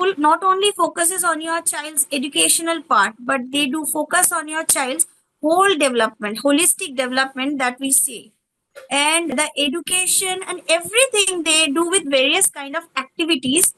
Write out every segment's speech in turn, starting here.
school not only focuses on your child's educational part, but they do focus on your child's whole development, holistic development that we say. And the education and everything they do with various kind of activities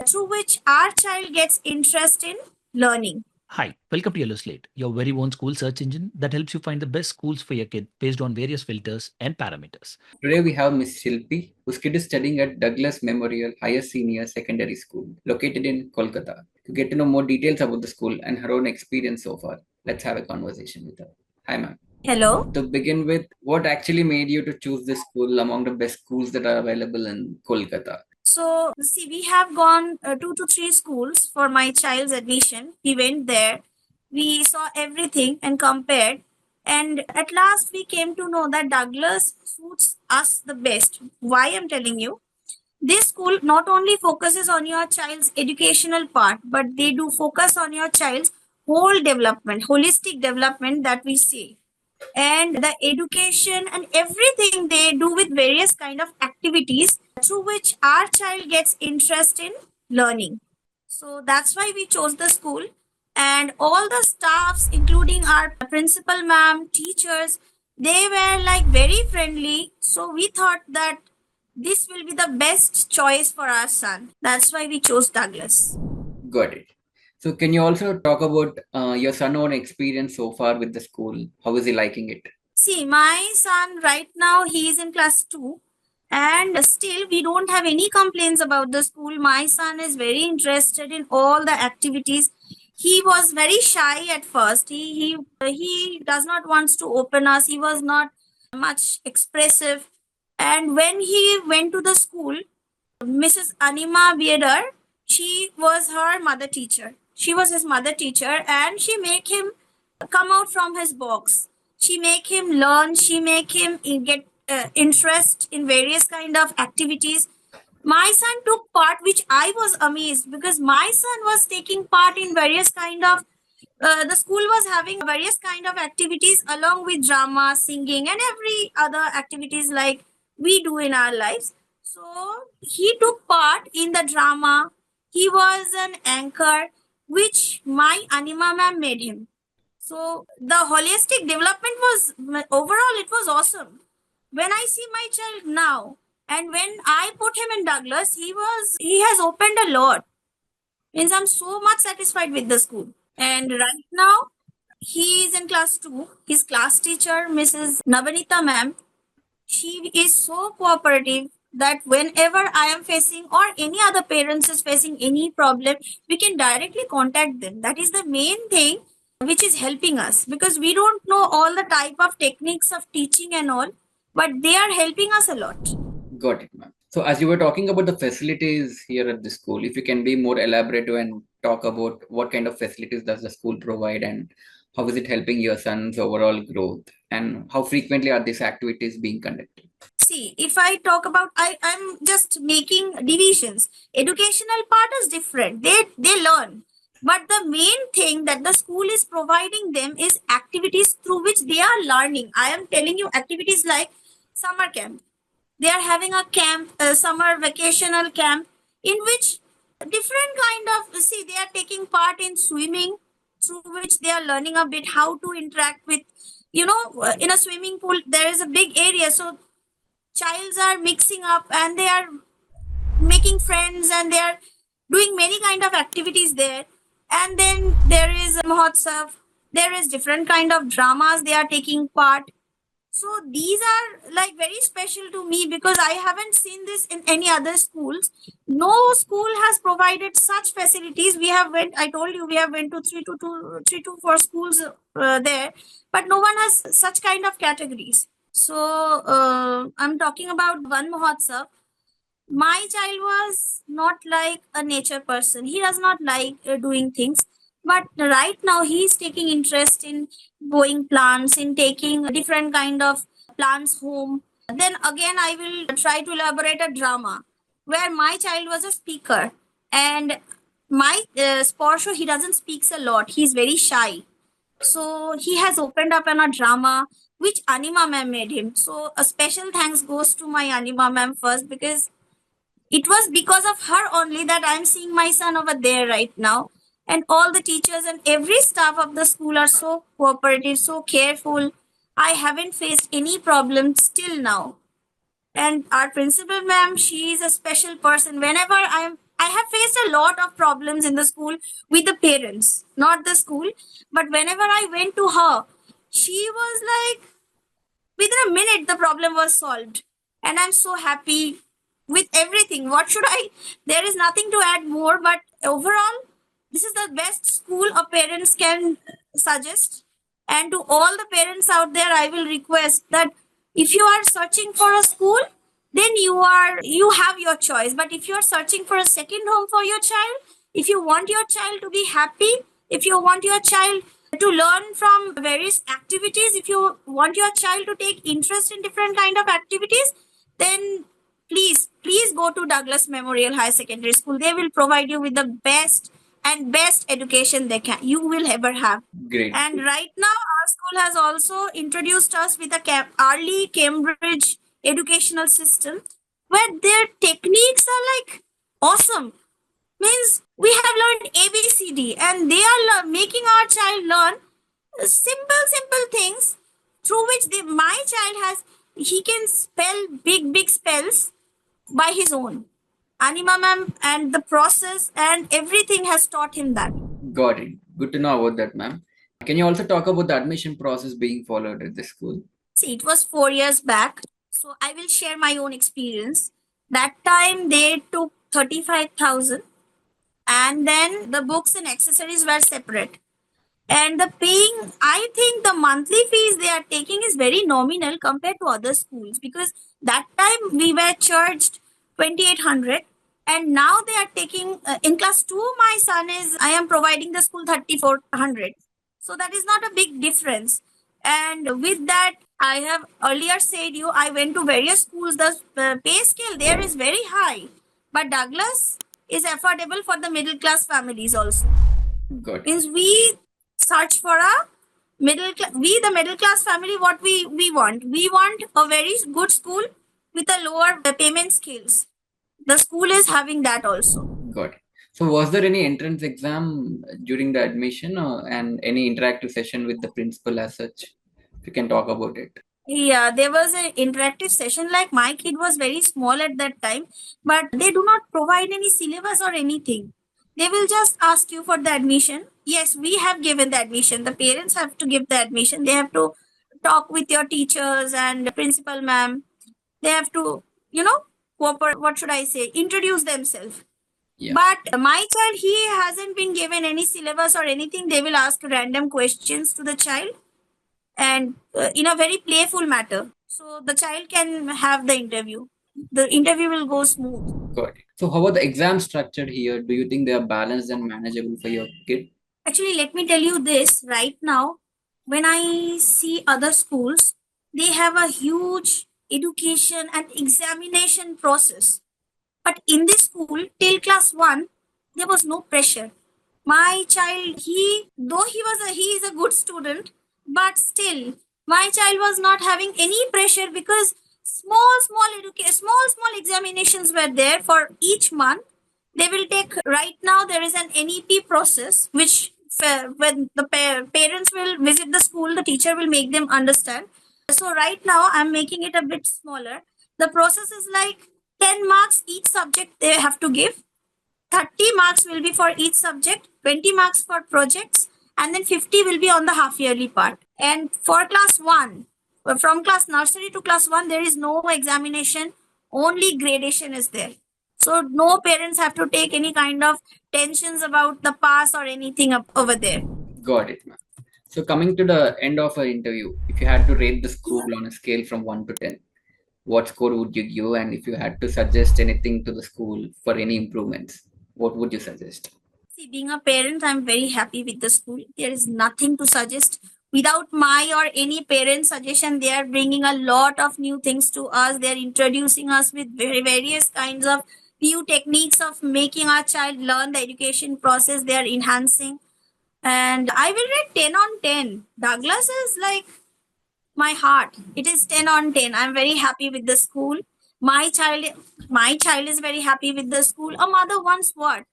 through which our child gets interest in learning. Hi, welcome to Yellow Slate, your very own school search engine that helps you find the best schools for your kid based on various filters and parameters. Today we have Miss Shilpi, whose kid is studying at Douglas Memorial Higher Senior Secondary School, located in Kolkata. To get to know more details about the school and her own experience so far, let's have a conversation with her. Hi, ma'am. Hello. To begin with, what actually made you to choose this school among the best schools that are available in Kolkata? So, see, we have gone 2 to 3 schools for my child's admission. We went there, we saw everything and compared. And at last, we came to know that Douglas suits us the best. Why I'm telling you? This school not only focuses on your child's educational part, but they do focus on your child's whole development, holistic development that we say. And the education and everything they do with various kind of activities through which our child gets interest in learning. So that's why we chose the school. And all the staffs, including our principal ma'am, teachers, they were like very friendly. So we thought that this will be the best choice for our son. That's why we chose Douglas. Got it. So, can you also talk about your son's own experience so far with the school? How is he liking it? See, my son right now, he is in class 2. And still, we don't have any complaints about the school. My son is very interested in all the activities. He was very shy at first. He does not want to open us. He was not much expressive. And when he went to the school, Mrs. Anima Bieder, she was her mother teacher. She was his mother teacher, and she make him come out from his box. She make him learn. She make him get interest in various kind of activities. My son took part, which I was amazed because my son was taking part in various kind of the school was having various kind of activities along with drama, singing, and every other activities like we do in our lives. So he took part in the drama. He was an anchor, which my Anima ma'am made him. So the holistic development was overall it was awesome. When I see my child now, and when I put him in Douglas, he has opened a lot. Means I'm so much satisfied with the school. And right now, he is in class 2. His class teacher, Mrs. Navanita ma'am, she is so cooperative that whenever I am facing or any other parents is facing any problem, we can directly contact them. That is the main thing which is helping us because we don't know all the type of techniques of teaching and all, but they are helping us a lot. Got it, ma'am. So, as you were talking about the facilities here at the school, if you can be more elaborative and talk about what kind of facilities does the school provide and how is it helping your son's overall growth and how frequently are these activities being conducted? See, if I talk about, I'm just making divisions. Educational part is different. They learn. But the main thing that the school is providing them is activities through which they are learning. I am telling you activities like summer camp. They are having a camp, a summer vacational camp, in which different kind of, see, they are taking part in swimming, through which they are learning a bit how to interact with, in a swimming pool, there is a big area. So childs are mixing up and they are making friends and they are doing many kind of activities there. And then there is a Mahotsav. There is different kind of dramas they are taking part. So these are like very special to me because I haven't seen this in any other schools. No school has provided such facilities. I told you, we have went to 3 to 4 schools there, but no one has such kind of categories. So I'm talking about one Mahotsav. My child was not like a nature person. He does not like doing things. But right now he is taking interest in growing plants, in taking different kind of plants home. Then again, I will try to elaborate a drama where my child was a speaker. And my Sporsho, he doesn't speak a lot. He's very shy. So he has opened up in a drama which Anima ma'am made him. So a special thanks goes to my Anima ma'am first because It was because of her only that I'm seeing my son over there right now. And all the teachers and every staff of the school are so cooperative, so careful. I haven't faced any problem still now. And our principal ma'am, she is a special person. Whenever I have faced a lot of problems in the school with the parents, not the school, but whenever I went to her, she was like, within a minute the problem was solved, and I'm so happy with everything. What should I, there is nothing to add more, but overall this is the best school a parents can suggest. And to all the parents out there, I will request that if you are searching for a school, then you have your choice. But if you are searching for a second home for your child, if you want your child to be happy, if you want your child to learn from various activities, if you want your child to take interest in different kind of activities, then please go to Douglas Memorial High Secondary School. They will provide you with the best education they can you will ever have. Great. And right now our school has also introduced us with a early Cambridge educational system, where their techniques are like awesome. Means we have learned ABCD, and they are making our child learn simple things through which my child has, he can spell big spells by his own. Anima ma'am and the process and everything has taught him that. Got it. Good to know about that, ma'am. Can you also talk about the admission process being followed at the school? See, it was 4 years back, so I will share my own experience. That time they took 35,000, and then the books and accessories were separate. And the paying, I think the monthly fees they are taking is very nominal compared to other schools, because that time we were charged 2,800, and now they are taking in class 2 my son is, I am providing the school 3,400. So that is not a big difference. And with that, I have earlier said you, I went to various schools. The pay scale there is very high, but Douglas is affordable for the middle class families also. Got it. Means we search for a middle class, we the middle class family, what we want a very good school with a lower payment scales. The school is having that also. Got it. So was there any entrance exam during the admission and any interactive session with the principal as such? If you can talk about it. Yeah, there was an interactive session. Like my kid was very small at that time, but they do not provide any syllabus or anything. They will just ask you for the admission. Yes, we have given the admission. The parents have to give the admission. They have to talk with your teachers and principal ma'am. They have to, cooperate, what should I say, introduce themselves. Yeah. But my child, he hasn't been given any syllabus or anything. They will ask random questions to the child, and in a very playful matter. So the child can have the interview. The interview will go smooth. Got it. So how about the exam structured here? Do you think they are balanced and manageable for your kid? Actually, let me tell you this right now. When I see other schools, they have a huge education and examination process. But in this school, till class 1, there was no pressure. My child, he is a good student, but still, my child was not having any pressure, because small examinations were there for each month. They will take, right now there is an NEP process, which when the parents will visit the school, the teacher will make them understand. So right now I'm making it a bit smaller. The process is like 10 marks each subject they have to give. 30 marks will be for each subject, 20 marks for projects, and then 50 will be on the half yearly part. And for class 1, from class nursery to class 1, there is no examination, only gradation is there. So no parents have to take any kind of tensions about the pass or anything over there. Got it, ma'am. So coming to the end of our interview, if you had to rate the school on a scale from 1 to 10, what score would you give? And if you had to suggest anything to the school for any improvements, what would you suggest? See, being a parent, I'm very happy with the school. There is nothing to suggest. Without my or any parent suggestion, they are bringing a lot of new things to us. They are introducing us with various kinds of new techniques of making our child learn the education process. They are enhancing. And I will rate 10 on 10. Douglas is like my heart. It is 10 on 10. I'm very happy with the school. my child is very happy with the school. A mother wants what?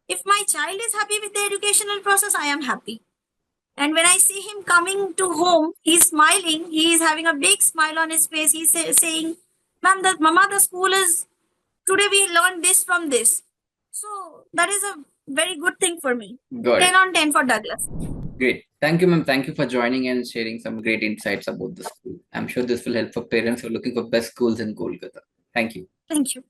If my child is happy with the educational process, I am happy. And when I see him coming to home, he's smiling. He is having a big smile on his face. He's saying, Mama, the school is, today we learned this from this. So that is a very good thing for me. Got 10 it. on 10 for Douglas. Great. Thank you, ma'am. Thank you for joining and sharing some great insights about the school. I'm sure this will help for parents who are looking for best schools in Kolkata. Thank you. Thank you.